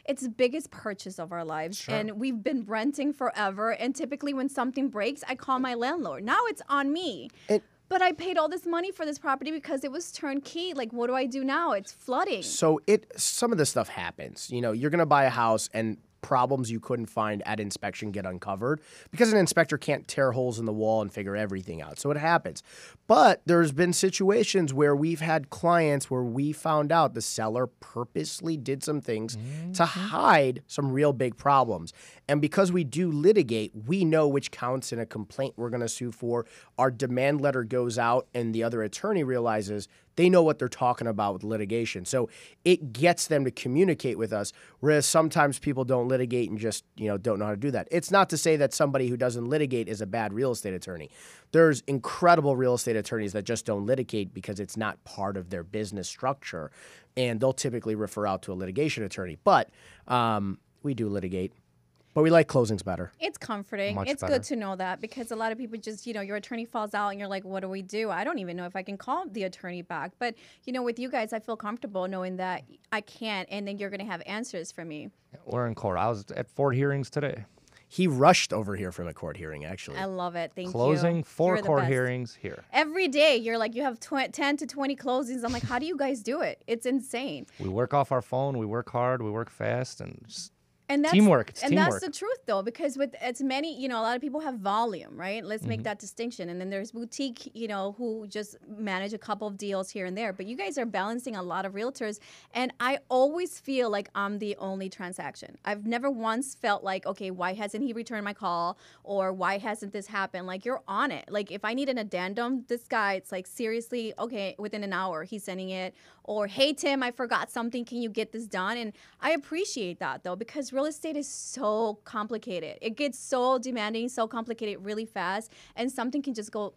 It's the biggest purchase of our lives. Sure. And we've been renting forever. And typically when something breaks, I call my landlord. Now it's on me. But I paid all this money for this property because it was turnkey. Like, what do I do now? It's flooding. So some of this stuff happens. You're going to buy a house and problems you couldn't find at inspection get uncovered because an inspector can't tear holes in the wall and figure everything out. So it happens. But there's been situations where we've had clients where we found out the seller purposely did some things to hide some real big problems. And because we do litigate, we know which counts in a complaint we're going to sue for. Our demand letter goes out and the other attorney realizes They know what they're talking about with litigation. So it gets them to communicate with us, whereas sometimes people don't litigate and just, don't know how to do that. It's not to say that somebody who doesn't litigate is a bad real estate attorney. There's incredible real estate attorneys that just don't litigate because it's not part of their business structure, and they'll typically refer out to a litigation attorney. But we do litigate. But we like closings better. It's comforting. It's good to know that, because a lot of people just, your attorney falls out and you're like, what do we do? I don't even know if I can call the attorney back. But, with you guys, I feel comfortable knowing that I can't, and then you're going to have answers for me. We're in court. I was at 4 hearings today. He rushed over here from a court hearing, actually. I love it. Thank you. Closing, 4 court hearings here. Every day, you're like, you have 10 to 20 closings. I'm like, how do you guys do it? It's insane. We work off our phone. We work hard. We work fast, and just that's teamwork. It's and teamwork. That's the truth, though, because with as many, a lot of people have volume, right? Let's make that distinction. And then there's boutique, who just manage a couple of deals here and there. But you guys are balancing a lot of realtors. And I always feel like I'm the only transaction. I've never once felt like, okay, why hasn't he returned my call? Or why hasn't this happened? Like, you're on it. Like, if I need an addendum, this guy, it's like, seriously, okay, within an hour, he's sending it. Or, hey, Tim, I forgot something. Can you get this done? And I appreciate that, though, because real estate is so complicated. It gets so demanding, so complicated really fast, and something can just go,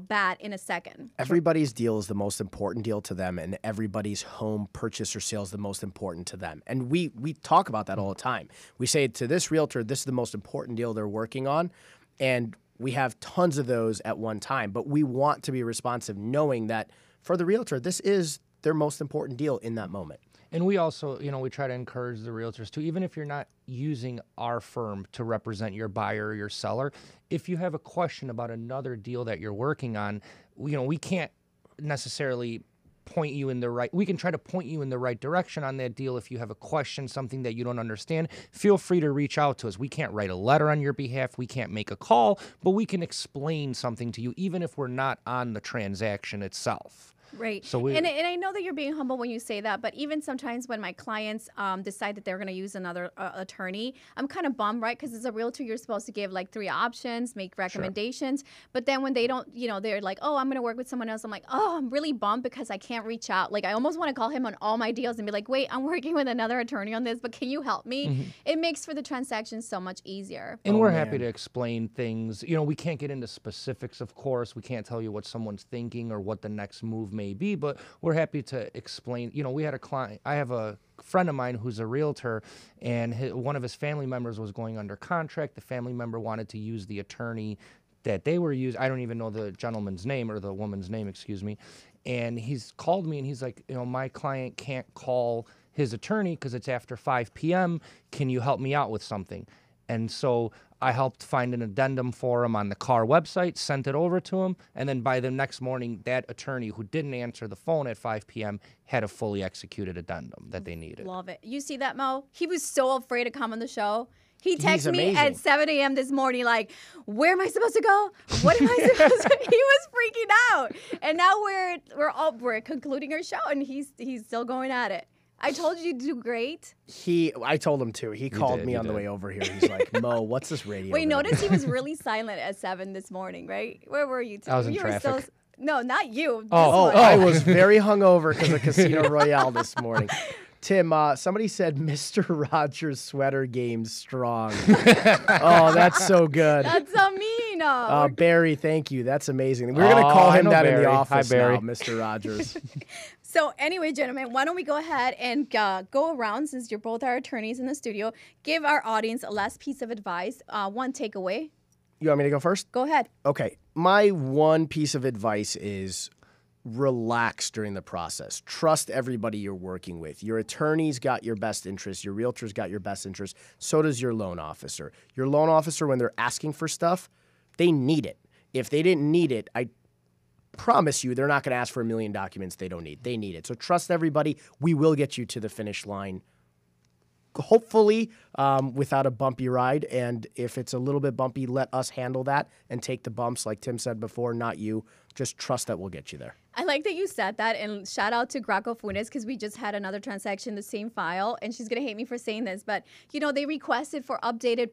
bad in a second. Everybody's deal is the most important deal to them, and everybody's home purchase or sale is the most important to them. And we talk about that all the time. We say to this realtor, this is the most important deal they're working on, and we have tons of those at one time. But we want to be responsive, knowing that for the realtor, this is their most important deal in that moment. And we also, we try to encourage the realtors too, even if you're not using our firm to represent your buyer or your seller, if you have a question about another deal that you're working on, we can't necessarily point you in the right, we can try to point you in the right direction on that deal. If you have a question, something that you don't understand, feel free to reach out to us. We can't write a letter on your behalf. We can't make a call, but we can explain something to you, even if we're not on the transaction itself. Right. So and I know that you're being humble when you say that, but even sometimes when my clients decide that they're going to use another attorney, I'm kind of bummed, right? Because as a realtor, you're supposed to give like 3 options, make recommendations. Sure. But then when they don't, they're like, oh, I'm going to work with someone else. I'm like, oh, I'm really bummed because I can't reach out. Like, I almost want to call him on all my deals and be like, wait, I'm working with another attorney on this, but can you help me? Mm-hmm. It makes for the transaction so much easier. And we're happy to explain things. We can't get into specifics, of course. We can't tell you what someone's thinking or what the next move may be, but we're happy to explain. We had a client, I have a friend of mine who's a realtor, and one of his family members was going under contract. The family member wanted to use the attorney that they were using. I don't even know the gentleman's name or the woman's name, excuse me. And he's called me and he's like, my client can't call his attorney because it's after 5 p.m. Can you help me out with something? And so I helped find an addendum for him on the car website, sent it over to him, and then by the next morning, that attorney who didn't answer the phone at 5 p.m. had a fully executed addendum that they needed. Love it. You see that, Mo? He was so afraid to come on the show. He texted me at 7 a.m. this morning like, where am I supposed to go? What am I supposed to do? He was freaking out. And now we're concluding our show, and he's still going at it. I told you to do great. I told him to. He called me on the way over here. He's like, Mo, what's this radio? Wait, notice he was really silent at 7 this morning, right? Where were you? I was in traffic. No, not you. I was very hungover because of Casino Royale this morning. Tim, somebody said Mr. Rogers' sweater game's strong. Oh, that's so good. That's so mean. Barry, thank you. That's amazing. We're going to call him that in the office now, Mr. Rogers. So anyway, gentlemen, why don't we go ahead and go around, since you're both our attorneys in the studio, give our audience a last piece of advice, one takeaway. You want me to go first? Go ahead. Okay. My one piece of advice is relax during the process. Trust everybody you're working with. Your attorney's got your best interest. Your realtor's got your best interest. So does your loan officer. Your loan officer, when they're asking for stuff, they need it. If they didn't need it, I promise you they're not going to ask for 1 million documents they don't need. They need it. So trust everybody. We will get you to the finish line, hopefully without a bumpy ride. And if it's a little bit bumpy, let us handle that and take the bumps like Tim said before, not you. Just trust that we'll get you there. I like that you said that, and shout out to Graco Funes, because we just had another transaction, the same file, and she's going to hate me for saying this, but, they requested for updated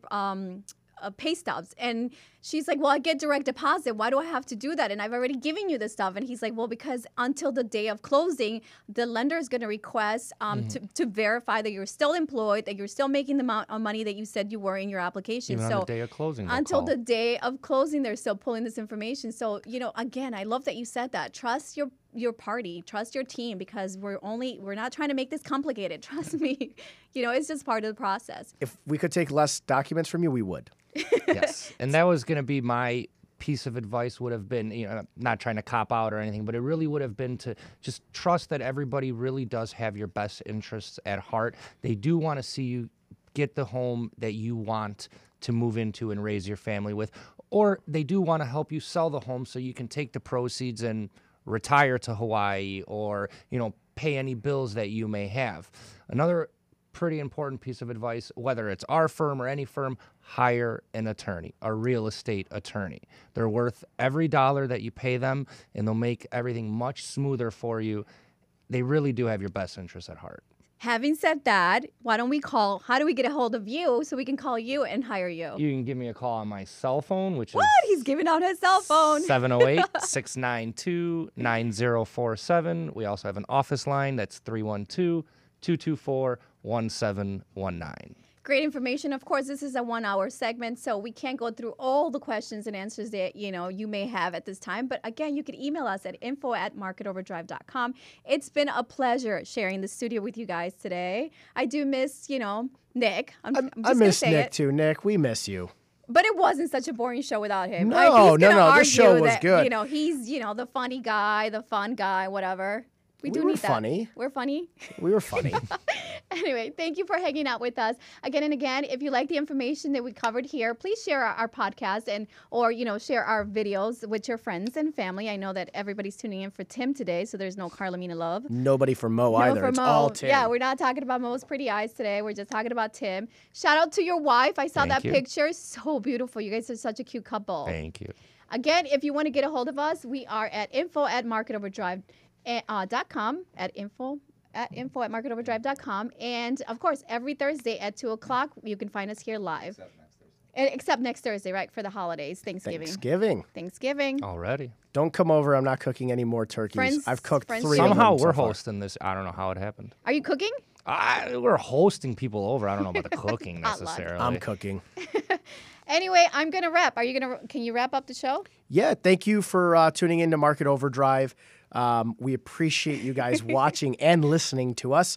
pay stubs. And she's like, well, I get direct deposit. Why do I have to do that? And I've already given you the stuff. And he's like, well, because until the day of closing, the lender is going to request to verify that you're still employed, that you're still making the amount of money that you said you were in your application. Even so on the day of closing, until the day of closing, they're still pulling this information. So, again, I love that you said that. Trust your party, trust your team, because we're not trying to make this complicated. Trust me. It's just part of the process. If we could take less documents from you, we would. Yes. And that was going to be my piece of advice, would have been, not trying to cop out or anything, but it really would have been to just trust that everybody really does have your best interests at heart. They do want to see you get the home that you want to move into and raise your family with, or they do want to help you sell the home so you can take the proceeds and retire to Hawaii, or, pay any bills that you may have. Another pretty important piece of advice, whether it's our firm or any firm, hire an attorney, a real estate attorney. They're worth every dollar that you pay them, and they'll make everything much smoother for you. They really do have your best interests at heart. Having said that, how do we get a hold of you so we can call you and hire you? You can give me a call on my cell phone, which What? is... He's giving out his cell phone. 708-692-9047. We also have an office line. That's 312-224-1719. Great information. Of course, this is a 1-hour segment, so we can't go through all the questions and answers that you may have at this time. But again, you can email us at info@marketoverdrive.com. It's been a pleasure sharing the studio with you guys today. I do miss, Nick. I miss Nick too. Nick, we miss you. But it wasn't such a boring show without him. No. This show was good. He's the funny guy, the fun guy, whatever. We were funny. We're funny. We were funny. Anyway, thank you for hanging out with us again and again. If you like the information that we covered here, please share our podcast or share our videos with your friends and family. I know that everybody's tuning in for Tim today, so there's no Karla Mina love. Nobody for Mo either. It's all Tim. Yeah, we're not talking about Mo's pretty eyes today. We're just talking about Tim. Shout out to your wife. I saw that picture. So beautiful. You guys are such a cute couple. Thank you. Again, if you want to get a hold of us, we are at info@marketoverdrive.com, at info@marketoverdrive.com. And of course, every Thursday at 2:00, you can find us here live. Except next Thursday, right? For the holidays, Thanksgiving. Already. Don't come over. I'm not cooking any more turkeys. I've cooked 3 of them. Somehow we're hosting this. I don't know how it happened. Are you cooking? We're hosting people over. I don't know about the cooking necessarily. I'm cooking. Anyway, I'm going to wrap. Can you wrap up the show? Yeah. Thank you for tuning in to Market Overdrive. We appreciate you guys watching and listening to us.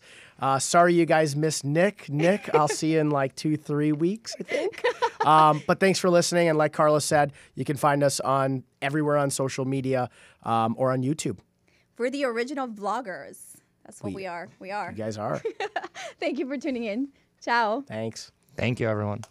Sorry you guys missed Nick. Nick, I'll see you in like 2-3 weeks, I think. But thanks for listening. And like Karla said, you can find us everywhere on social media or on YouTube. We're the original vloggers. That's what we are. We are. You guys are. Thank you for tuning in. Ciao. Thanks. Thank you, everyone.